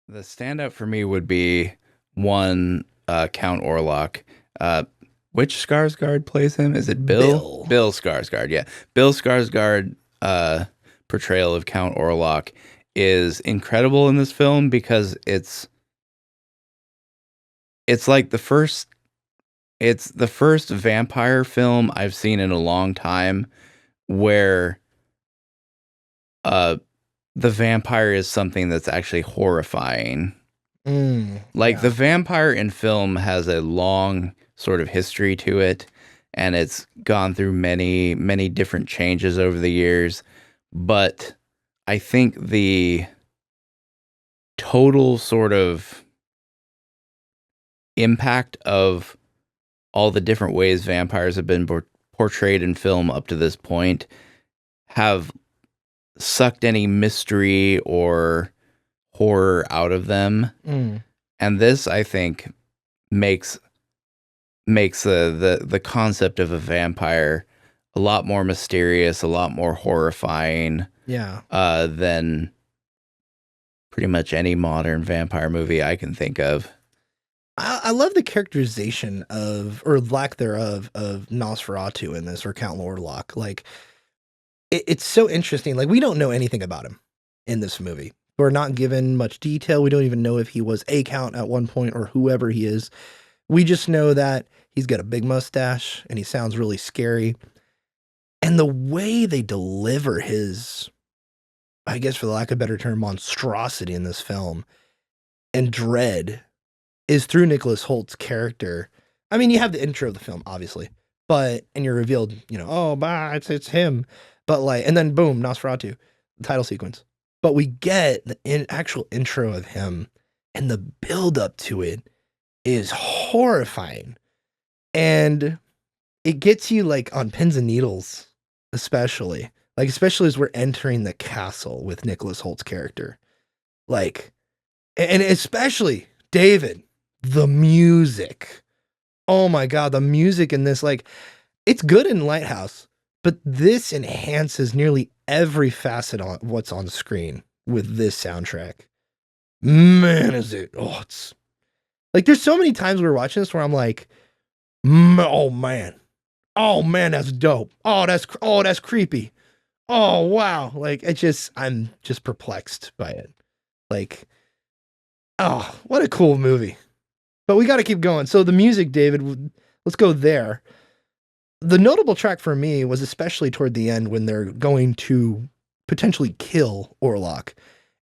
The standout for me would be one Count Orlok. Uh, which Skarsgård plays him? Is it Bill? Bill. Bill Skarsgård. Yeah, Bill Skarsgård portrayal of Count Orlok is incredible in this film because it's like the first vampire film I've seen in a long time where uh the vampire is something that's actually horrifying. Like the Yeah. vampire in film has a long sort of history to it, and it's gone through many, many different changes over the years. But I think the total sort of impact of all the different ways vampires have been portrayed in film up to this point have sucked any mystery or horror out of them. Mm. And this, I think, makes makes the concept of a vampire a lot more mysterious, a lot more horrifying Yeah. than pretty much any modern vampire movie I can think of. I love the characterization of, or lack thereof, of Nosferatu in this, or Count Lorlock. Like, it's so interesting. Like, we don't know anything about him in this movie. We're not given much detail. We don't even know if he was a Count at one point or whoever he is. We just know that he's got a big mustache and he sounds really scary. And the way they deliver his, I guess for the lack of a better term, monstrosity in this film and dread is through Nicholas Holt's character. I mean, you have the intro of the film, obviously, and you're revealed, oh, bah, it's him. But like, and then boom, Nosferatu, the title sequence. But we get the actual intro of him, and the build up to it is horrifying. And it gets you like on pins and needles, especially as we're entering the castle with Nicholas Holt's character. Like, and especially David, the music. Oh my God, the music in this, like, it's good in Lighthouse, but this enhances nearly every facet on what's on screen with this soundtrack. Man, is it? Oh, it's like there's so many times we were watching this where I'm like, oh man, that's dope. Oh, that's creepy. Oh wow, like I'm just perplexed by it. Like, oh, what a cool movie. But we got to keep going. So the music, David, let's go there. The notable track for me was especially toward the end when they're going to potentially kill Orlok.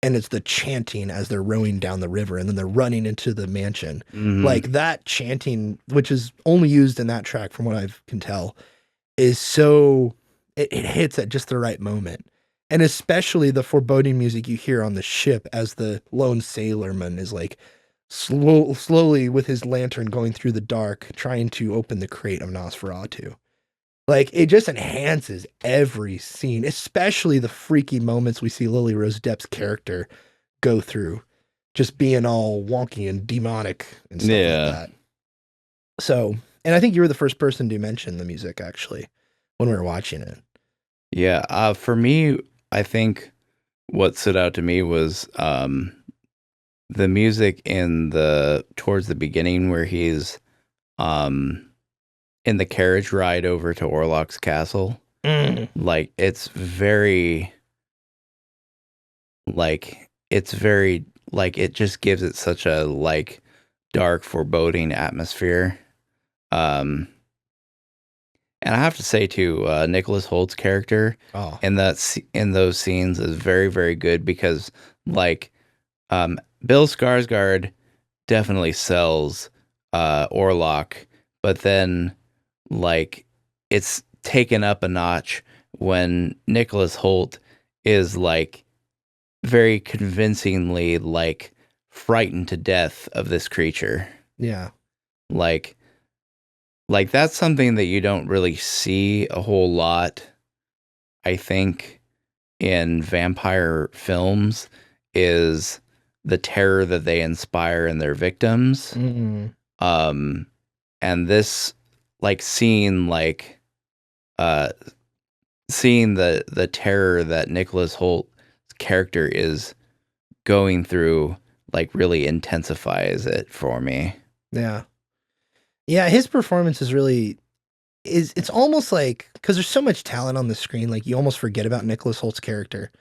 And it's the chanting as they're rowing down the river and then they're running into the mansion. Hmm. Like that chanting, which is only used in that track from what I can tell, is so, it hits at just the right moment. And especially the foreboding music you hear on the ship as the lone sailorman is like slowly with his lantern going through the dark, trying to open the crate of Nosferatu. Like it just enhances every scene, especially the freaky moments we see Lily Rose Depp's character go through, just being all wonky and demonic and stuff like Yeah. that. So, and I think you were the first person to mention the music actually when we were watching it. Yeah. For me, I think what stood out to me was the music in the towards the beginning where he's um in the carriage ride over to Orlok's castle. Mm. Like it's very like it just gives it such a like dark foreboding atmosphere. Um and I have to say too, Nicholas Holt's character Oh, in those scenes is very, very good because like Bill Skarsgård definitely sells Orlok, but then like it's taken up a notch when Nicholas Holt is like very convincingly like frightened to death of this creature. yeah. Like that's something that you don't really see a whole lot, I think, in vampire films is the terror that they inspire in their victims. Mm. Um and this like uh seeing the terror that Nicholas Holt's character is going through like really intensifies it for me. Yeah. Yeah, his performance is really is it's almost like because there's so much talent on the screen, like you almost forget about Nicholas Holt's character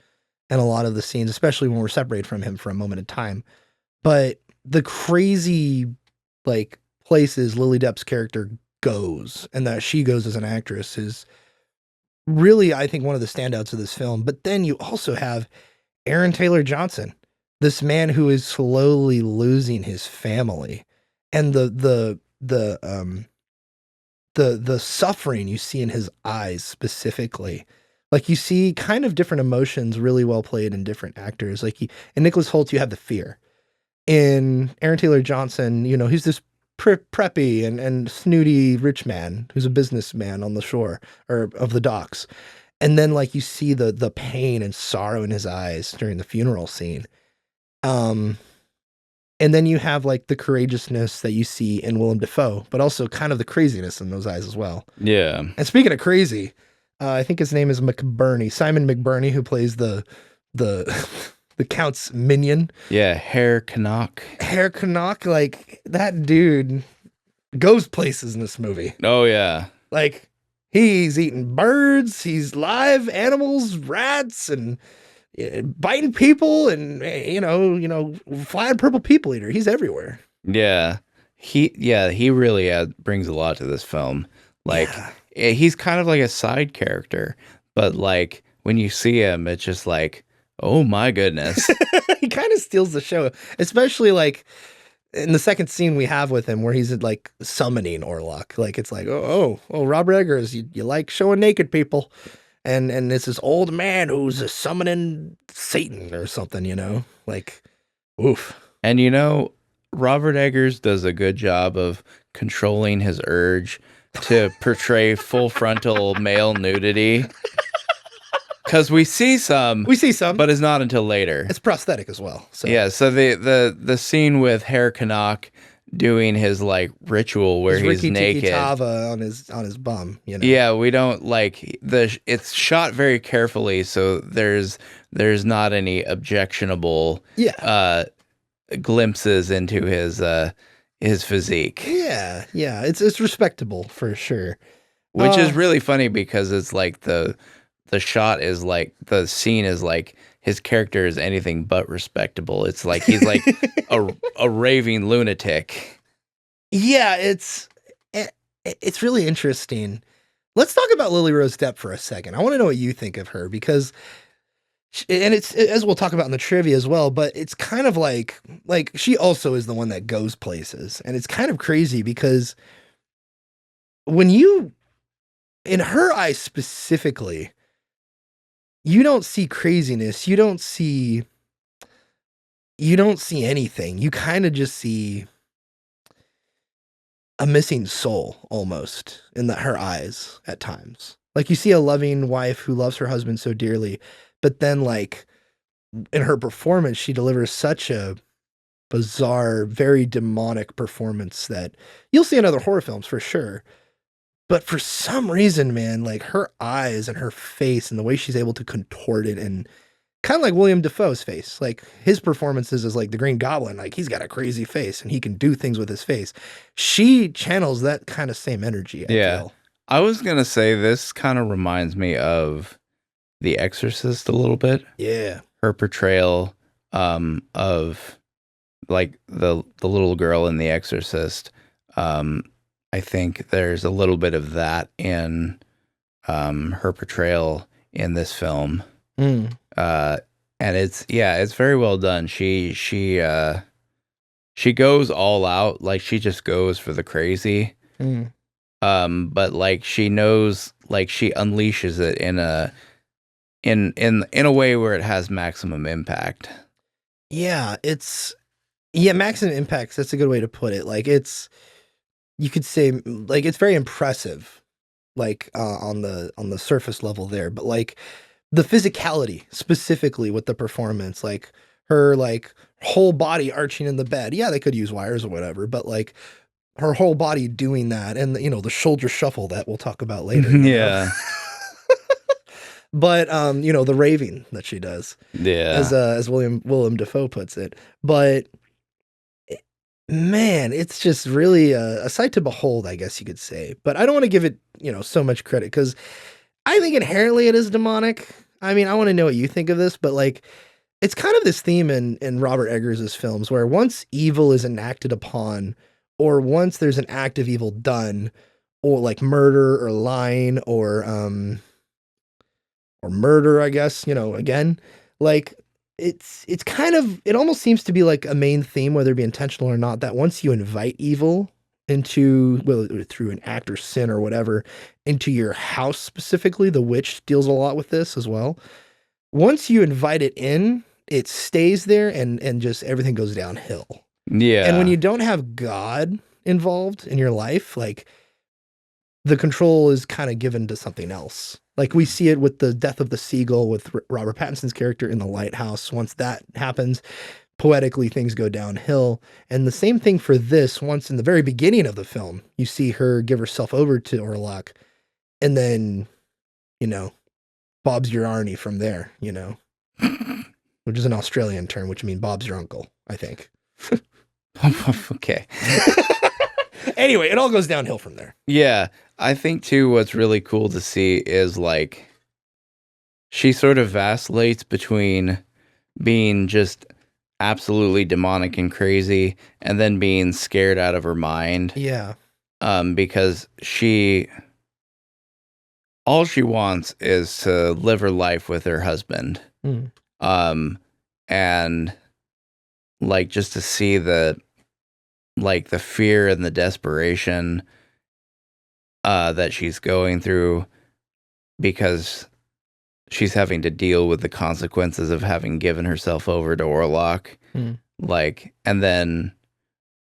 and a lot of the scenes, especially when we're separated from him for a moment in time. But the crazy like places Lily Depp's character goes and that she goes as an actress is really, I think, one of the standouts of this film. But then you also have Aaron Taylor Johnson, this man who is slowly losing his family, and the suffering you see in his eyes specifically. Like you see kind of different emotions really well played in different actors. Like in Nicholas Holt, you have the fear. In Aaron Taylor Johnson, he's this preppy and snooty rich man who's a businessman on the shore or of the docks. And then like you see the pain and sorrow in his eyes during the funeral scene. Um, and then you have like the courageousness that you see in Willem Dafoe, but also kind of the craziness in those eyes as well. Yeah. And speaking of crazy, I think his name is McBurney, Simon McBurney, who plays the the Count's minion. Yeah, Herr Canuck. Herr Canuck, like that dude goes places in this movie. Oh yeah. Like he's eating birds, he's live animals, rats, and biting people, and flying purple people eater. He's everywhere. Yeah. He really brings a lot to this film. Like he's kind of like a side character, but like when you see him, it's just like, oh my goodness. He kind of steals the show, especially like in the second scene we have with him where he's like summoning Orlok. Like it's like, Robert Eggers, you like showing naked people. And it's this old man who's summoning Satan or something, like, oof. And Robert Eggers does a good job of controlling his urge to portray full frontal male nudity. Because we see some, but it's not until later. It's prosthetic as well. So yeah, so the scene with Herr Canuck doing his like ritual where he's naked Tava on his bum, Yeah, we don't like it's shot very carefully, so there's not any objectionable glimpses into his physique. Yeah, it's respectable for sure. Which is really funny because it's like the shot is like the scene is like his character is anything but respectable. It's like he's like a raving lunatic. Yeah, it's really interesting. Let's talk about Lily Rose Depp for a second. I want to know what you think of her because, and it's as we'll talk about in the trivia as well. But it's kind of like she also is the one that goes places, and it's kind of crazy because when you, in her eyes specifically, you don't see craziness. You don't see anything. You kind of just see a missing soul almost in her eyes at times. Like you see a loving wife who loves her husband so dearly, but then like in her performance, she delivers such a bizarre, very demonic performance that you'll see in other horror films for sure. But for some reason, man, like her eyes and her face and the way she's able to contort it, and kind of like William Dafoe's face, like his performances as like the Green Goblin, like he's got a crazy face and he can do things with his face. She channels that kind of same energy. I feel. I was going to say this kind of reminds me of The Exorcist a little bit. Yeah. Her portrayal of like the little girl in The Exorcist. I think there's a little bit of that in her portrayal in this film. And it's very well done. She goes all out, like she just goes for the crazy. But like she knows, like she unleashes it in a way where it has maximum impact. Yeah, maximum impact. That's a good way to put it. Like you could say like it's very impressive, like on the surface level there, but like the physicality specifically with the performance, like her like whole body arching in the bed. Yeah, they could use wires or whatever, but like her whole body doing that, and the shoulder shuffle that we'll talk about later. Yeah. But the raving that she does. Yeah. As Willem Dafoe puts it. But Man, it's just really a sight to behold, I guess you could say. But I don't want to give it, so much credit because I think inherently it is demonic. I mean, I want to know what you think of this, but like, it's kind of this theme in Robert Eggers' films where once evil is enacted upon, or once there's an act of evil done, or like murder or lying or murder, I guess, again, like it's kind of it almost seems to be like a main theme, whether it be intentional or not, that once you invite evil into, whether through an act or sin or whatever, into your house specifically, the witch deals a lot with this as well. Once you invite it in, it stays there and just everything goes downhill. And when Yeah. you don't have God involved in your life, like the control is kind of given to something else. Like we see it with the death of the seagull with Robert Pattinson's character in the lighthouse. Once that happens, poetically things go downhill. And the same thing for this. Once in the very beginning of the film, you see her give herself over to Orlok, and then, you know, Bob's your Arnie from there, which is an Australian term, which means Bob's your uncle, I think. Okay. Anyway, it all goes downhill from there. Yeah, I think too what's really cool to see is like she sort of vacillates between being just absolutely demonic and crazy and then being scared out of her mind, Yeah. because she all she wants is to live her life with her husband. Mm. um and like just to see the fear and the desperation that she's going through because she's having to deal with the consequences of having given herself over to Orlok. Mm. Like, and then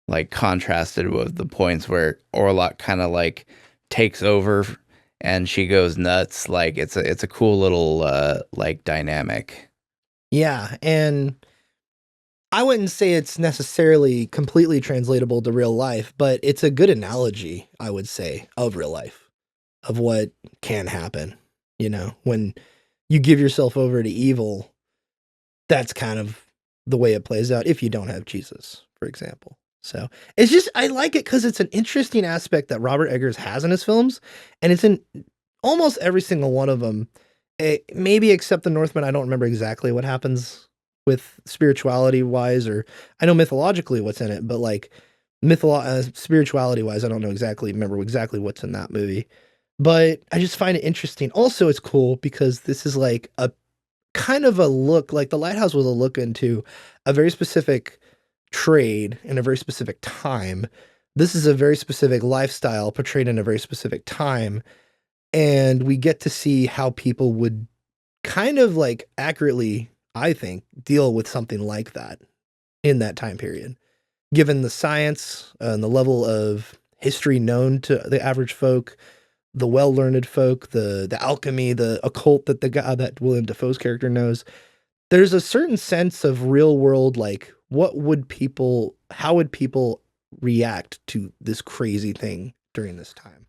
like contrasted with the points where Orlok kind of like takes over and she goes nuts. Like it's a cool little like dynamic. Yeah, and I wouldn't say it's necessarily completely translatable to real life, but it's a good analogy, I would say, of real life, of what can happen. When you give yourself over to evil, that's kind of the way it plays out if you don't have Jesus, for example. So it's just, I like it because it's an interesting aspect that Robert Eggers has in his films, and it's in almost every single one of them. Maybe except the Northman, I don't remember exactly what happens with spirituality wise, or I know mythologically what's in it, but like spirituality wise, I don't know remember exactly what's in that movie. But I just find it interesting. Also, it's cool because this is like a kind of a look, like The Lighthouse was a look into a very specific trade in a very specific time. This is a very specific lifestyle portrayed in a very specific time. And we get to see how people would kind of like accurately, I think, deal with something like that in that time period, given the science and the level of history known to the average folk, the well-learned folk, the alchemy, the occult that the guy that William Defoe's character knows. There's a certain sense of real world, like how would people react to this crazy thing during this time?